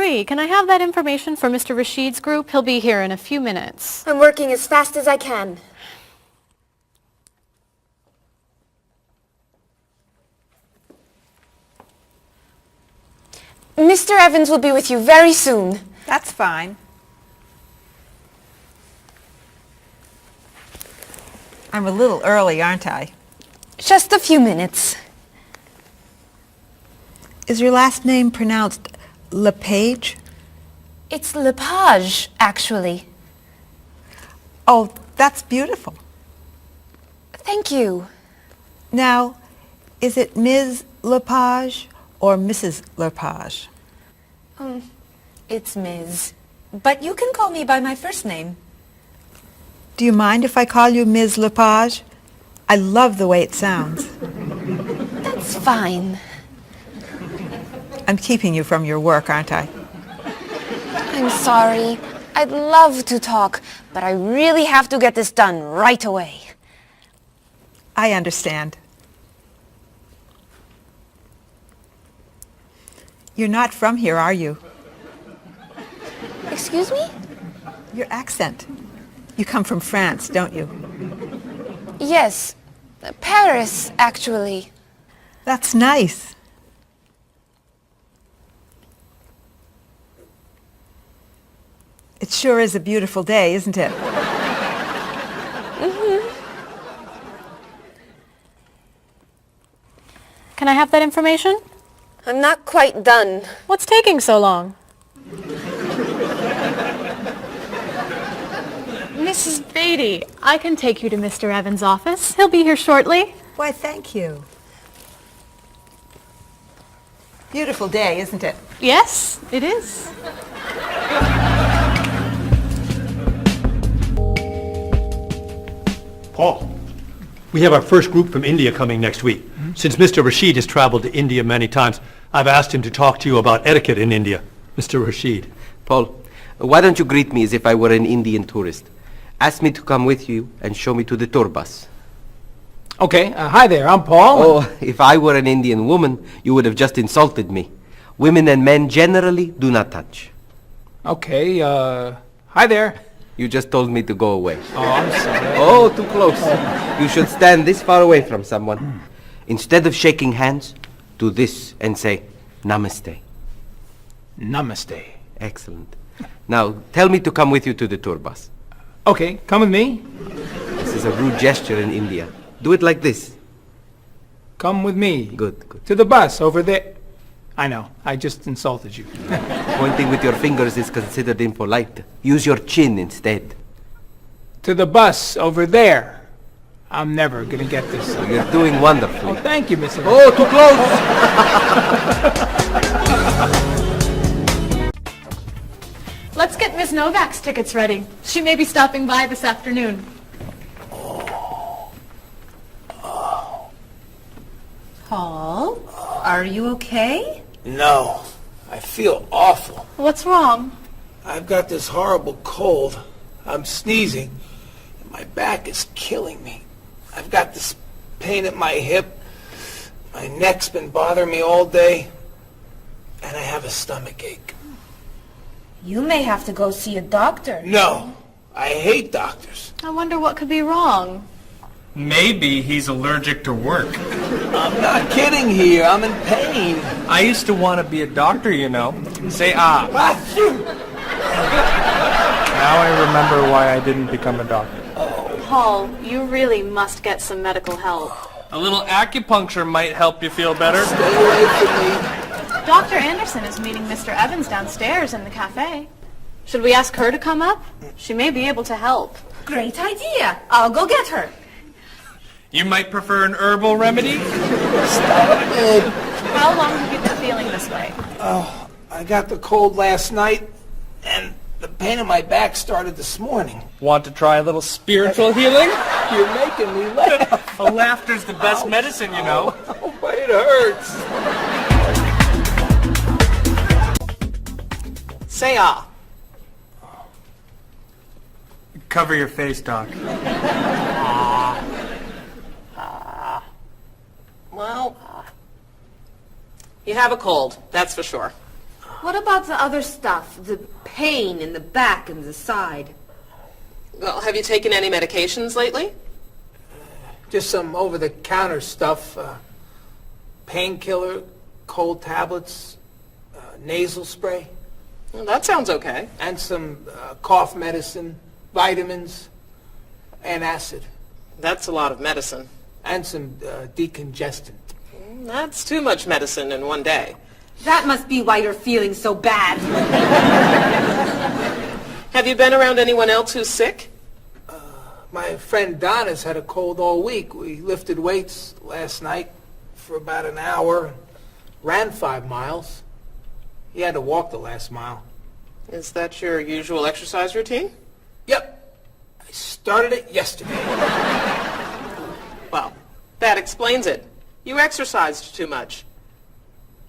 Marie, can I have that information for Mr. Rashid's group? He'll be here in a few minutes. I'm working as fast as I can. Mr. Evans will be with you very soon. That's fine. I'm a little early, aren't I? Just a few minutes. Is your last name pronounced LePage? It's Lepage, actually. Oh, that's beautiful. Thank you. Now, is it Ms. Lepage or Mrs. Lepage? It's Ms. But you can call me by my first name. Do you mind if I call you Ms. Lepage? I love the way it sounds. That's fine. I'm keeping you from your work, aren't I? I'm sorry. I'd love to talk, but I really have to get this done right away. I understand. You're not from here, are you? Excuse me? Your accent. You come from France, don't you? Yes. Paris, actually. That's nice. It sure is a beautiful day, isn't it? Can I have that information? I'm not quite done. What's taking so long? Mrs. Beatty, I can take you to Mr. Evans' office. He'll be here shortly. Why, thank you. Beautiful day, isn't it? Yes, it is. Paul, we have our first group from India coming next week. Since Mr. Rashid has traveled to India many times, I've asked him to talk to you about etiquette in India. Mr. Rashid. Paul, why don't you greet me as if I were an Indian tourist? Ask me to come with you and show me to the tour bus. Okay, hi there, I'm Paul. Oh, if I were an Indian woman, you would have just insulted me. Women and men generally do not touch. Okay, hi there. You just told me to go away. Oh, I'm sorry. Oh, too close. You should stand this far away from someone. Instead of shaking hands, do this and say, Namaste. Namaste. Excellent. Now, tell me to come with you to the tour bus. Okay, come with me. This is a rude gesture in India. Do it like this. Come with me. Good, good. To the bus over there. I know, I just insulted you. Pointing with your fingers is considered impolite. Use your chin instead. To the bus over there. I'm never gonna get this. You're doing wonderfully. Oh, thank you, Mr. Oh, too close! Let's get Ms. Novak's tickets ready. She may be stopping by this afternoon. Paul, are you okay? No, I feel awful. What's wrong? I've got this horrible cold. I'm sneezing, and my back is killing me. I've got this pain at my hip. My neck's been bothering me all day, and I have a stomach ache. You may have to go see a doctor. No, I hate doctors. I wonder what could be wrong. Maybe he's allergic to work. I'm not kidding here. I'm in pain. I used to want to be a doctor, you know. Say ah. Now I remember why I didn't become a doctor. Paul, you really must get some medical help. A little acupuncture might help you feel better. Stay away from me. Dr. Anderson is meeting Mr. Evans downstairs in the cafe. Should we ask her to come up? She may be able to help. Great idea. I'll go get her. You might prefer an herbal remedy? Stop it. How long have you been feeling this way? Oh, I got the cold last night, and the pain in my back started this morning. Want to try a little spiritual healing? You're making me laugh. Oh, laughter's the best medicine, you know. Oh, but it hurts. Say ah. Cover your face, Doc. Well, you have a cold, that's for sure. What about the other stuff? The pain in the back and the side? Well, have you taken any medications lately? Just some over-the-counter stuff. Painkiller, cold tablets, nasal spray. Well, that sounds okay. And some cough medicine, vitamins, and acid. That's a lot of medicine. And some decongestant. That's too much medicine in one day. That must be why you're feeling so bad. Have you been around anyone else who's sick? My friend Don has had a cold all week. We lifted weights last night for about an hour and ran 5 miles. He had to walk the last mile. Is that your usual exercise routine? Yep. I started it yesterday. Well, that explains it. You exercised too much.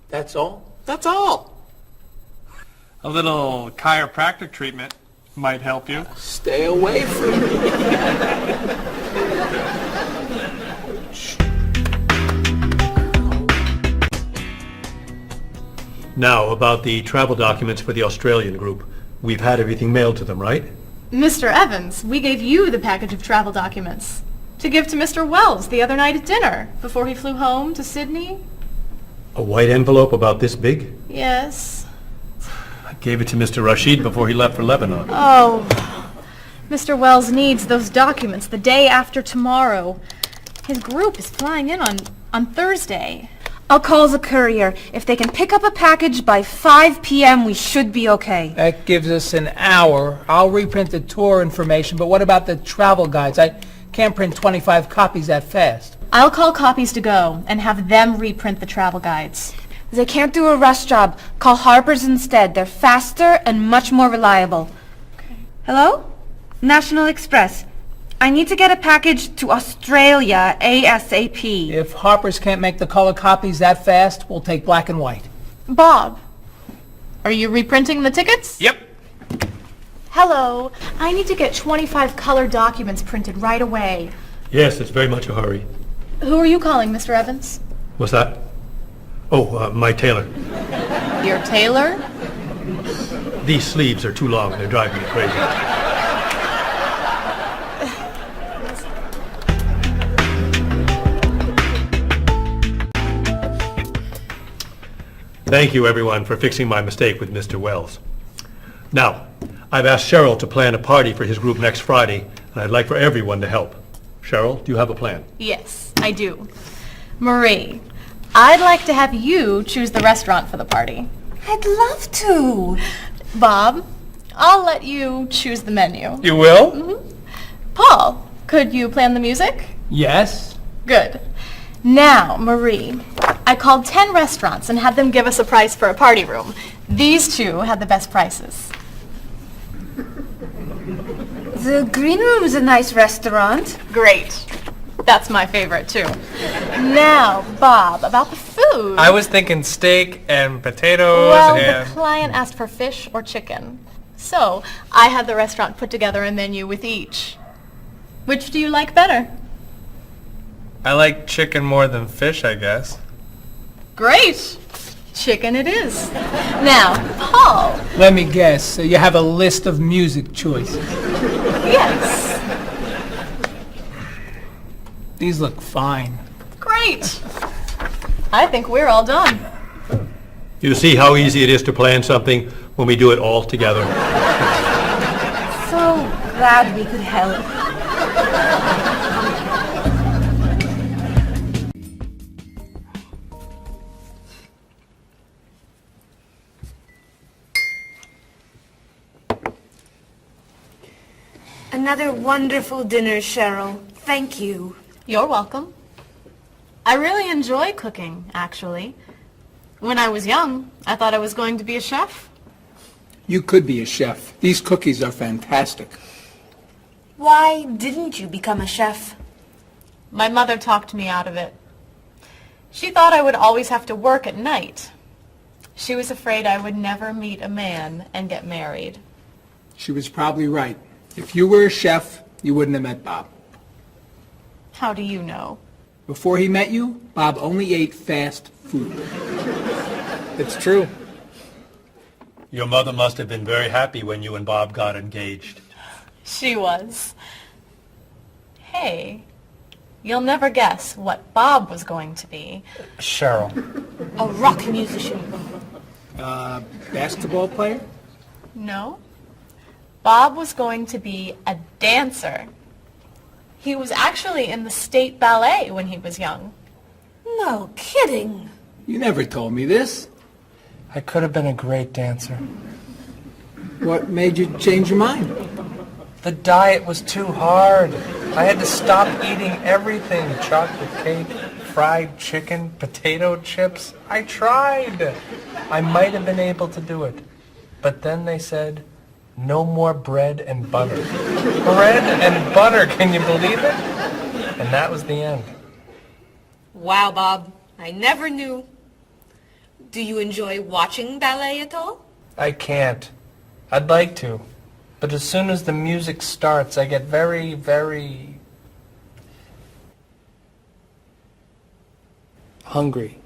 That's all? That's all. A little chiropractic treatment might help you. Stay away from me. Now, about the travel documents for the Australian group. We've had everything mailed to them, right? Mr. Evans, we gave you the package of travel documents to give to Mr. Wells the other night at dinner before he flew home to Sydney. A white envelope about this big? Yes. I gave it to Mr. Rashid before he left for Lebanon. Oh, Mr. Wells needs those documents the day after tomorrow. His group is flying in on Thursday. I'll call the courier. If they can pick up a package by 5 p.m., we should be okay. That gives us an hour. I'll reprint the tour information, but what about the travel guides? I can't print 25 copies that fast. I'll call Copies to Go and have them reprint the travel guides. They can't do a rush job. Call Harper's instead. They're faster and much more reliable. Okay. Hello? National Express. I need to get a package to Australia ASAP. If Harper's can't make the color copies that fast, we'll take black and white. Bob, are you reprinting the tickets? Yep. Hello. I need to get 25 color documents printed right away. Yes, it's very much a hurry. Who are you calling, Mr. Evans? What's that? Oh, my tailor. Your tailor? These sleeves are too long. They're driving me crazy. Thank you, everyone, for fixing my mistake with Mr. Wells. Now, I've asked Cheryl to plan a party for his group next Friday, and I'd like for everyone to help. Cheryl, do you have a plan? Yes, I do. Marie, I'd like to have you choose the restaurant for the party. I'd love to. Bob, I'll let you choose the menu. You will? Mm-hmm. Paul, could you plan the music? Yes? Good. Now, Marie, I called 10 restaurants and had them give us a price for a party room. These two had the best prices. The Green Room's a nice restaurant. Great. That's my favorite, too. Now, Bob, about the food. I was thinking steak and potatoes Well, and... the client asked for fish or chicken. So, I had the restaurant put together a menu with each. Which do you like better? I like chicken more than fish, I guess. Great. Chicken it is. Now, Paul. Let me guess. So you have a list of music choices. Yes. These look fine. Great. I think we're all done. You see how easy it is to plan something when we do it all together? So glad we could help. Another wonderful dinner, Cheryl. Thank you. You're welcome. I really enjoy cooking, actually. When I was young, I thought I was going to be a chef. You could be a chef. These cookies are fantastic. Why didn't you become a chef? My mother talked me out of it. She thought I would always have to work at night. She was afraid I would never meet a man and get married. She was probably right. If you were a chef, you wouldn't have met Bob. How do you know? Before he met you, Bob only ate fast food. It's true. Your mother must have been very happy when you and Bob got engaged. She was. Hey, you'll never guess what Bob was going to be. Cheryl. A rock musician. Basketball player? No. Bob was going to be a dancer. He was actually in the state ballet when he was young. No kidding. You never told me this. I could have been a great dancer. What made you change your mind? The diet was too hard. I had to stop eating everything. Chocolate cake, fried chicken, potato chips. I tried. I might have been able to do it. But then they said, no more bread and butter. Bread and butter, can you believe it? And that was the end. Wow, Bob. I never knew. Do you enjoy watching ballet at all? I can't. I'd like to. But as soon as the music starts, I get very, very hungry.